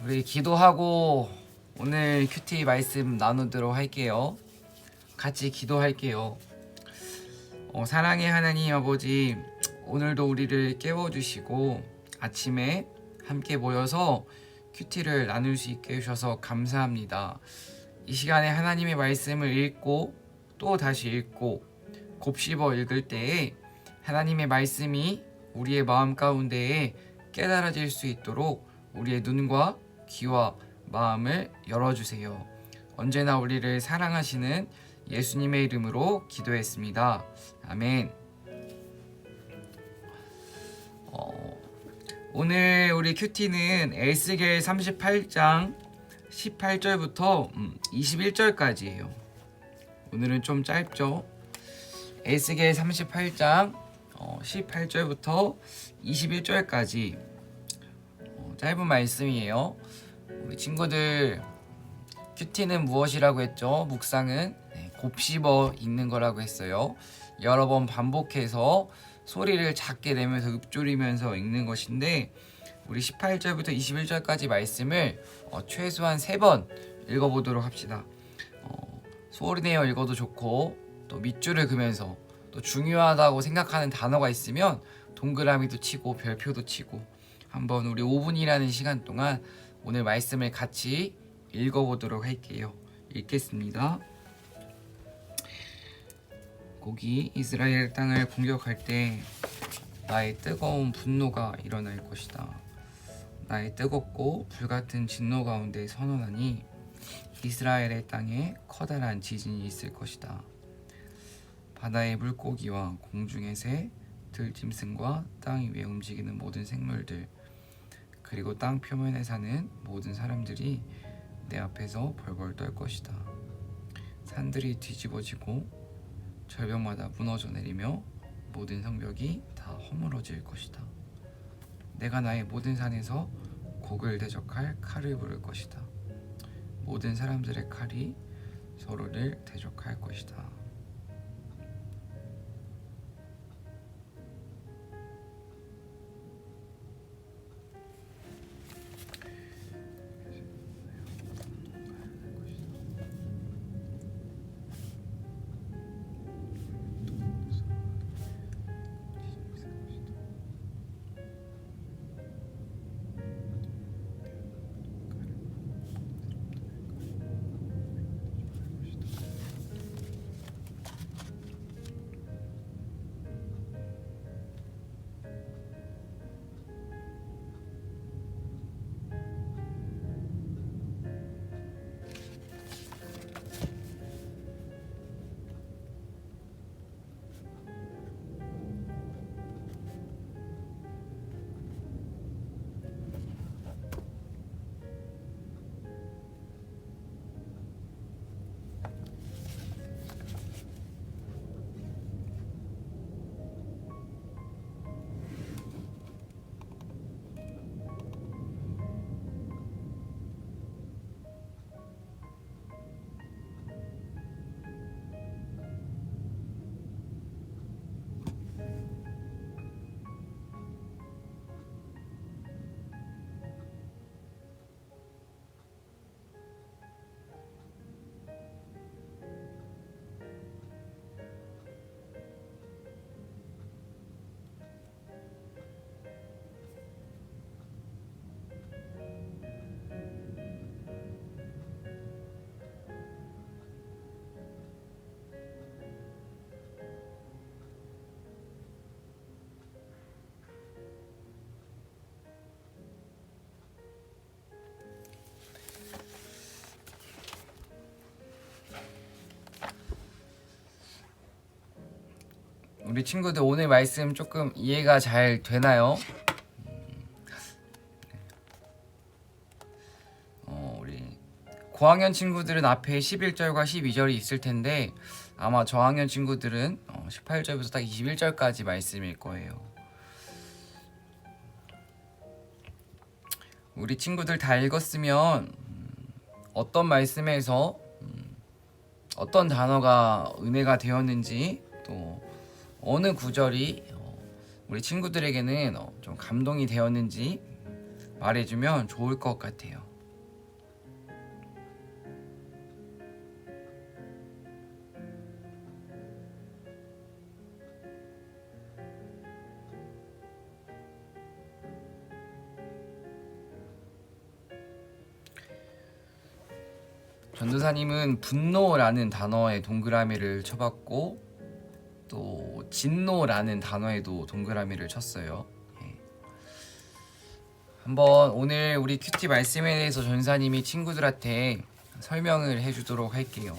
우리 기도하고 오늘 큐티 말씀 나누도록 할게요. 같이 기도할게요. 사랑의 하나님 아버지, 오늘도 우리를 깨워주시고 아침에 함께 모여서 큐티를 나눌 수 있게 해주셔서 감사합니다. 이 시간에 하나님의 말씀을 읽고 또 다시 읽고 곱씹어 읽을 때에 하나님의 말씀이 우리의 마음 가운데에 깨달아질 수 있도록 우리의 눈과 귀와 마음을 열어주세요. 언제나 우리를 사랑하시는 예수님의 이름으로 기도했습니다. 아멘. 오늘 우리 큐티는 에스겔 38장 18절부터 21절까지예요. 오늘은 좀 짧죠. 에스겔 38장 18절부터 21절까지 짧은 말씀이에요. 우리 친구들, 큐티는 무엇이라고 했죠? 묵상은 곱씹어 읽는 거라고 했어요. 여러 번 반복해서 소리를 작게 내면서 읊조리면서 읽는 것인데, 우리 18절부터 21절까지 말씀을 최소한 3번 읽어보도록 합시다. 소리 내어 읽어도 좋고, 또 밑줄을 그면서 또 중요하다고 생각하는 단어가 있으면 동그라미도 치고 별표도 치고 한번 우리 5분이라는 시간 동안 오늘 말씀을 같이 읽어보도록 할게요. 읽겠습니다. 거기 이스라엘 땅을 공격할 때 나의 뜨거운 분노가 일어날 것이다. 나의 뜨겁고 불같은 진노 가운데 선언하니 이스라엘의 땅에 커다란 지진이 있을 것이다. 바다의 물고기와 공중의 새, 들짐승과 땅 위에 움직이는 모든 생물들, 그리고 땅 표면에 사는 모든 사람들이 내 앞에서 벌벌 떨 것이다. 산들이 뒤집어지고 절벽마다 무너져 내리며 모든 성벽이 다 허물어질 것이다. 내가 나의 모든 산에서 곡을 대적할 칼을 부를 것이다. 모든 사람들의 칼이 서로를 대적할 것이다. 우리 친구들 오늘 말씀 조금 이해가 잘 되나요? 우리 고학년 친구들은 앞에 11절과 12절이 있을 텐데 아마 저학년 친구들은 18절부터 딱 21절까지 말씀일 거예요. 우리 친구들 다 읽었으면 어떤 말씀에서 어떤 단어가 은혜가 되었는지, 또 어느 구절이 우리 친구들에게는 좀 감동이 되었는지 말해주면 좋을 것 같아요. 전도사님은 분노라는 단어에 동그라미를 쳐봤고 또 진노라는 단어에도 동그라미를 쳤어요. 한번 오늘 우리 큐티 말씀에 대해서 전사님이 친구들한테 설명을 해주도록 할게요.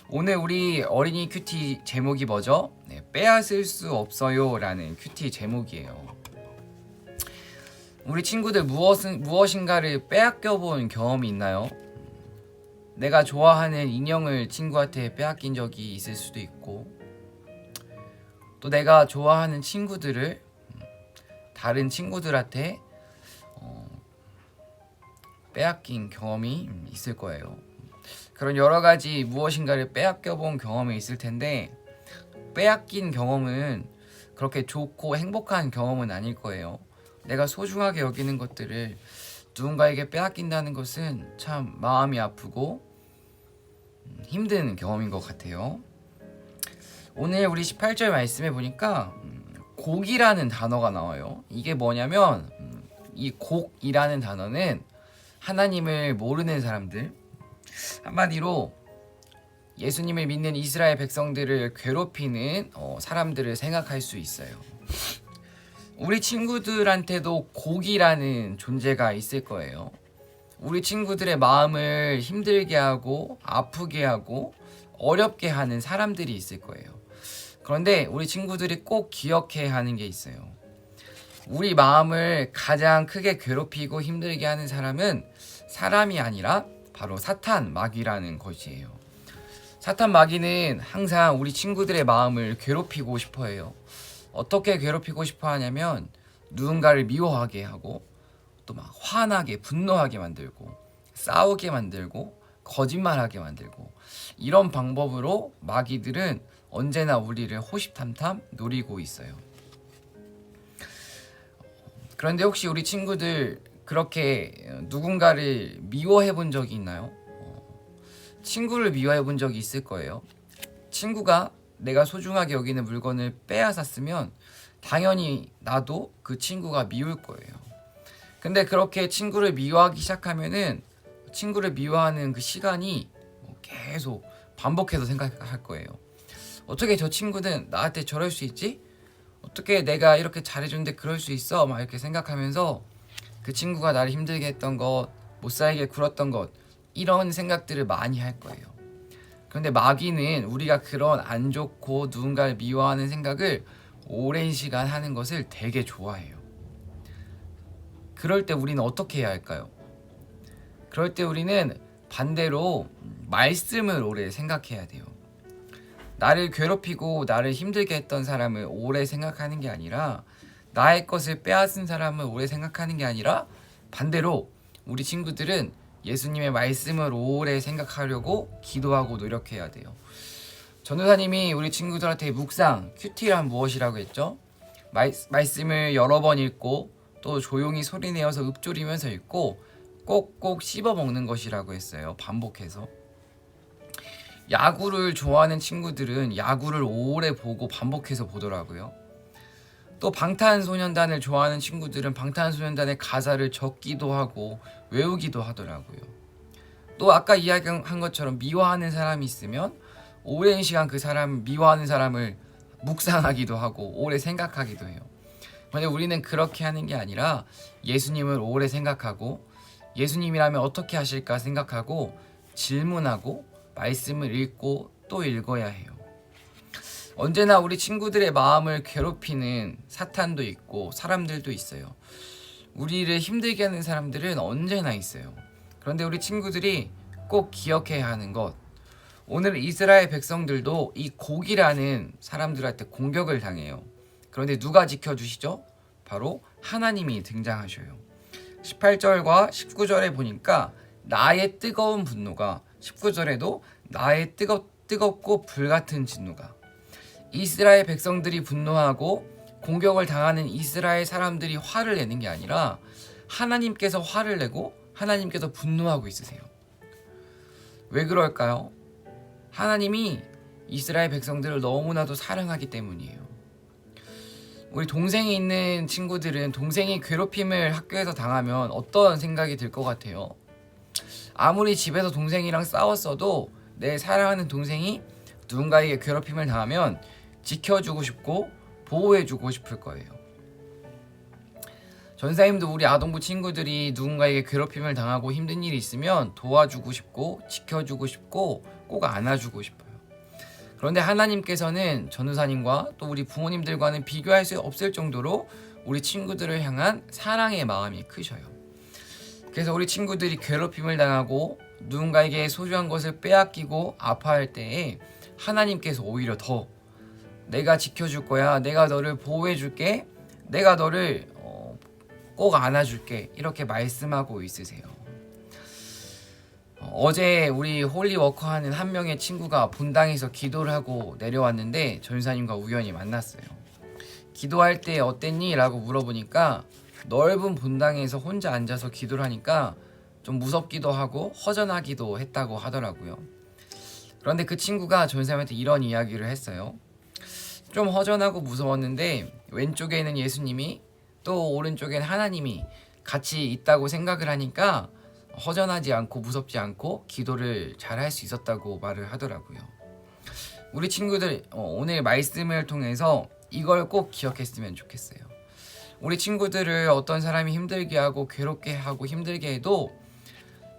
오늘 우리 어린이 큐티 제목이 뭐죠? 네, 빼앗을 수 없어요 라는 큐티 제목이에요. 우리 친구들 무엇인가를 빼앗겨 본 경험이 있나요? 내가 좋아하는 인형을 친구한테 빼앗긴 적이 있을 수도 있고, 또 내가 좋아하는 친구들을 다른 친구들한테 빼앗긴 경험이 있을 거예요. 그런 여러 가지 무엇인가를 빼앗겨 본 경험이 있을 텐데, 빼앗긴 경험은 그렇게 좋고 행복한 경험은 아닐 거예요. 내가 소중하게 여기는 것들을 누군가에게 빼앗긴다는 것은 참 마음이 아프고 힘든 경험인 것 같아요. 오늘 우리 18절 말씀에 보니까 곡이라는 단어가 나와요. 이게 뭐냐면 이 곡이라는 단어는 하나님을 모르는 사람들, 한마디로 예수님을 믿는 이스라엘 백성들을 괴롭히는 사람들을 생각할 수 있어요. 우리 친구들한테도 곡이라는 존재가 있을 거예요. 우리 친구들의 마음을 힘들게 하고 아프게 하고 어렵게 하는 사람들이 있을 거예요. 그런데 우리 친구들이 꼭 기억해야 하는 게 있어요. 우리 마음을 가장 크게 괴롭히고 힘들게 하는 사람은 사람이 아니라 바로 사탄 마귀라는 것이에요. 사탄 마귀는 항상 우리 친구들의 마음을 괴롭히고 싶어 해요. 어떻게 괴롭히고 싶어 하냐면 누군가를 미워하게 하고 또 막 화나게 분노하게 만들고 싸우게 만들고 거짓말하게 만들고, 이런 방법으로 마귀들은 언제나 우리를 호시탐탐 노리고 있어요. 그런데 혹시 우리 친구들 그렇게 누군가를 미워해 본 적이 있나요? 친구를 미워해 본 적이 있을 거예요. 친구가 내가 소중하게 여기는 물건을 빼앗았으면 당연히 나도 그 친구가 미울 거예요. 근데 그렇게 친구를 미워하기 시작하면은 친구를 미워하는 그 시간이 계속 반복해서 생각할 거예요. 어떻게 저 친구는 나한테 저럴 수 있지? 어떻게 내가 이렇게 잘해주는데 그럴 수 있어? 막 이렇게 생각하면서 그 친구가 나를 힘들게 했던 것, 못 살게 굴었던 것, 이런 생각들을 많이 할 거예요. 그런데 마귀는 우리가 그런 안 좋고 누군가를 미워하는 생각을 오랜 시간 하는 것을 되게 좋아해요. 그럴 때 우리는 어떻게 해야 할까요? 그럴 때 우리는 반대로 말씀을 오래 생각해야 돼요. 나를 괴롭히고 나를 힘들게 했던 사람을 오래 생각하는 게 아니라, 나의 것을 빼앗은 사람을 오래 생각하는 게 아니라, 반대로 우리 친구들은 예수님의 말씀을 오래 생각하려고 기도하고 노력해야 돼요. 전도사님이 우리 친구들한테 묵상, 큐티란 무엇이라고 했죠? 말씀을 여러 번 읽고 또 조용히 소리내어서 읊조리면서 읽고 꼭꼭 씹어 먹는 것이라고 했어요. 반복해서. 야구를 좋아하는 친구들은 야구를 오래 보고 반복해서 보더라고요. 또 방탄소년단을 좋아하는 친구들은 방탄소년단의 가사를 적기도 하고 외우기도 하더라고요. 또 아까 이야기한 것처럼 미워하는 사람이 있으면 오랜 시간 그 사람, 미워하는 사람을 묵상하기도 하고 오래 생각하기도 해요. 근데 우리는 그렇게 하는 게 아니라 예수님을 오래 생각하고, 예수님이라면 어떻게 하실까 생각하고 질문하고 말씀을 읽고 또 읽어야 해요. 언제나 우리 친구들의 마음을 괴롭히는 사탄도 있고 사람들도 있어요. 우리를 힘들게 하는 사람들은 언제나 있어요. 그런데 우리 친구들이 꼭 기억해야 하는 것, 오늘 이스라엘 백성들도 이 곡이라는 사람들한테 공격을 당해요. 그런데 누가 지켜주시죠? 바로 하나님이 등장하셔요. 18절과 19절에 보니까 나의 뜨거운 분노가, 19절에도 나의 뜨겁고 불같은 진노가, 이스라엘 백성들이 분노하고 공격을 당하는 이스라엘 사람들이 화를 내는 게 아니라 하나님께서 화를 내고 하나님께서 분노하고 있으세요. 왜 그럴까요? 하나님이 이스라엘 백성들을 너무나도 사랑하기 때문이에요. 우리 동생이 있는 친구들은 동생이 괴롭힘을 학교에서 당하면 어떤 생각이 들 것 같아요? 아무리 집에서 동생이랑 싸웠어도 내 사랑하는 동생이 누군가에게 괴롭힘을 당하면 지켜주고 싶고 보호해주고 싶을 거예요. 전사님도 우리 아동부 친구들이 누군가에게 괴롭힘을 당하고 힘든 일이 있으면 도와주고 싶고 지켜주고 싶고 꼭 안아주고 싶어요. 그런데 하나님께서는 전우사님과 또 우리 부모님들과는 비교할 수 없을 정도로 우리 친구들을 향한 사랑의 마음이 크셔요. 그래서 우리 친구들이 괴롭힘을 당하고 누군가에게 소중한 것을 빼앗기고 아파할 때에 하나님께서 오히려 더 내가 지켜줄 거야, 내가 너를 보호해 줄게, 내가 너를 꼭 안아줄게, 이렇게 말씀하고 있으세요. 어제 우리 홀리워커 하는 한 명의 친구가 본당에서 기도를 하고 내려왔는데 전사님과 우연히 만났어요. 기도할 때 어땠니? 라고 물어보니까 넓은 본당에서 혼자 앉아서 기도를 하니까 좀 무섭기도 하고 허전하기도 했다고 하더라고요. 그런데 그 친구가 전사님한테 이런 이야기를 했어요. 좀 허전하고 무서웠는데 왼쪽에는 예수님이 또 오른쪽에는 하나님이 같이 있다고 생각을 하니까 허전하지 않고 무섭지 않고 기도를 잘 할 수 있었다고 말을 하더라고요. 우리 친구들 오늘 말씀을 통해서 이걸 꼭 기억했으면 좋겠어요. 우리 친구들을 어떤 사람이 힘들게 하고 괴롭게 하고 힘들게 해도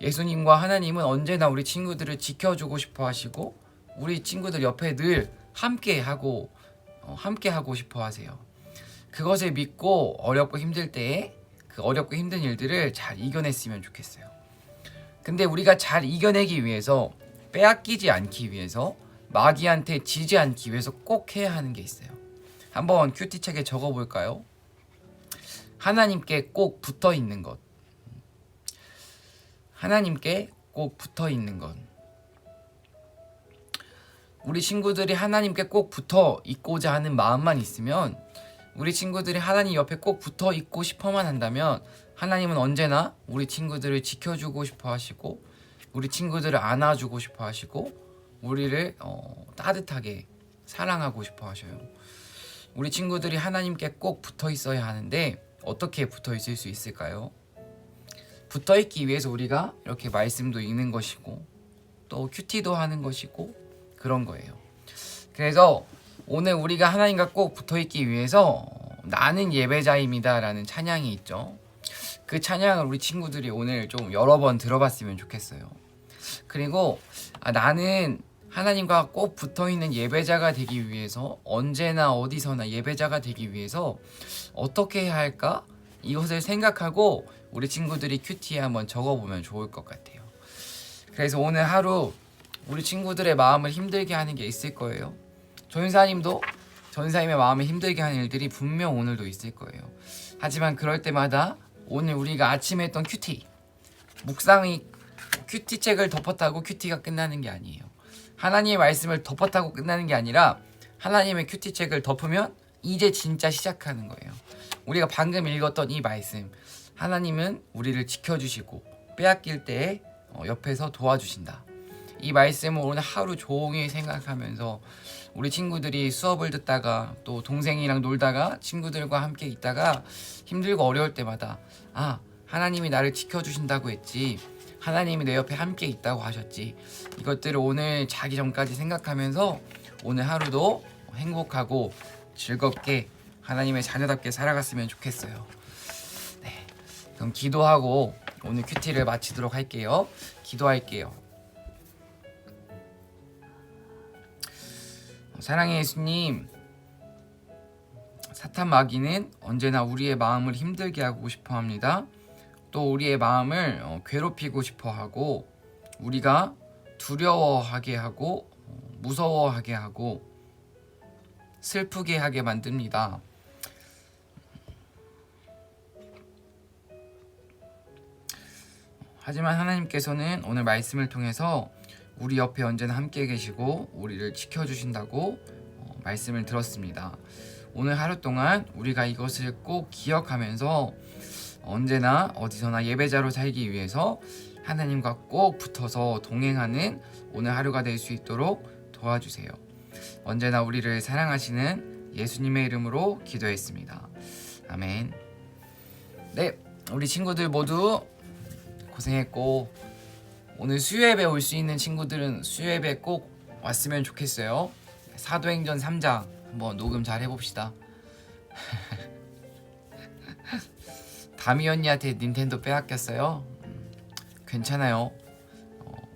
예수님과 하나님은 언제나 우리 친구들을 지켜주고 싶어 하시고 우리 친구들 옆에 늘 함께 하고 싶어 하세요. 그것을 믿고 어렵고 힘들 때에 그 어렵고 힘든 일들을 잘 이겨냈으면 좋겠어요. 근데 우리가 잘 이겨내기 위해서 빼앗기지 않기 위해서 마귀한테 지지 않기 위해서 꼭 해야 하는 게 있어요. 한번 큐티책에 적어볼까요? 하나님께 꼭 붙어 있는 것. 하나님께 꼭 붙어 있는 것. 우리 친구들이 하나님께 꼭 붙어 있고자 하는 마음만 있으면, 우리 친구들이 하나님 옆에 꼭 붙어 있고 싶어만 한다면 하나님은 언제나 우리 친구들을 지켜주고 싶어 하시고 우리 친구들을 안아주고 싶어 하시고 우리를 따뜻하게 사랑하고 싶어 하셔요. 우리 친구들이 하나님께 꼭 붙어 있어야 하는데 어떻게 붙어 있을 수 있을까요? 붙어 있기 위해서 우리가 이렇게 말씀도 읽는 것이고 또 큐티도 하는 것이고 그런 거예요. 그래서 오늘 우리가 하나님과 꼭 붙어 있기 위해서 나는 예배자입니다 라는 찬양이 있죠. 그 찬양을 우리 친구들이 오늘 좀 여러 번 들어봤으면 좋겠어요. 그리고 나는 하나님과 꼭 붙어있는 예배자가 되기 위해서 언제나 어디서나 예배자가 되기 위해서 어떻게 해야 할까? 이것을 생각하고 우리 친구들이 큐티에 한번 적어보면 좋을 것 같아요. 그래서 오늘 하루 우리 친구들의 마음을 힘들게 하는 게 있을 거예요. 전사님도 전사님의 마음을 힘들게 하는 일들이 분명 오늘도 있을 거예요. 하지만 그럴 때마다 오늘 우리가 아침에 했던 큐티 묵상이 큐티책을 덮었다고 큐티가 끝나는 게 아니에요. 하나님의 말씀을 덮었다고 끝나는 게 아니라 하나님의 큐티책을 덮으면 이제 진짜 시작하는 거예요. 우리가 방금 읽었던 이 말씀, 하나님은 우리를 지켜주시고 빼앗길 때에 옆에서 도와주신다. 이 말씀을 오늘 하루 종일 생각하면서 우리 친구들이 수업을 듣다가 또 동생이랑 놀다가 친구들과 함께 있다가 힘들고 어려울 때마다 하나님이 나를 지켜주신다고 했지, 하나님이 내 옆에 함께 있다고 하셨지, 이것들을 오늘 자기 전까지 생각하면서 오늘 하루도 행복하고 즐겁게 하나님의 자녀답게 살아갔으면 좋겠어요. 네, 그럼 기도하고 오늘 큐티를 마치도록 할게요. 기도할게요. 사랑의 예수님, 사탄 마귀는 언제나 우리의 마음을 힘들게 하고 싶어 합니다. 또 우리의 마음을 괴롭히고 싶어 하고 우리가 두려워하게 하고 무서워하게 하고 슬프게 하게 만듭니다. 하지만 하나님께서는 오늘 말씀을 통해서 우리 옆에 언제나 함께 계시고 우리를 지켜주신다고 말씀을 들었습니다. 오늘 하루 동안 우리가 이것을 꼭 기억하면서 언제나 어디서나 예배자로 살기 위해서 하나님과 꼭 붙어서 동행하는 오늘 하루가 될 수 있도록 도와주세요. 언제나 우리를 사랑하시는 예수님의 이름으로 기도했습니다. 아멘. 네, 우리 친구들 모두 고생했고, 오늘 수요예배 올 수 있는 친구들은 수요예배 꼭 왔으면 좋겠어요. 사도행전 3장 한번 녹음 잘 해봅시다. 다미 언니한테 닌텐도 빼앗겼어요. 괜찮아요.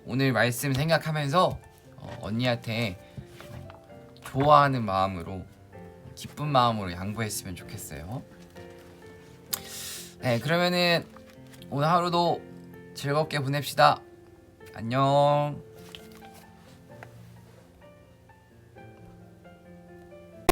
오늘 말씀 생각하면서 언니한테 좋아하는 마음으로, 기쁜 마음으로 양보했으면 좋겠어요. 네, 그러면은 오늘 하루도 즐겁게 보냅시다. 안녕.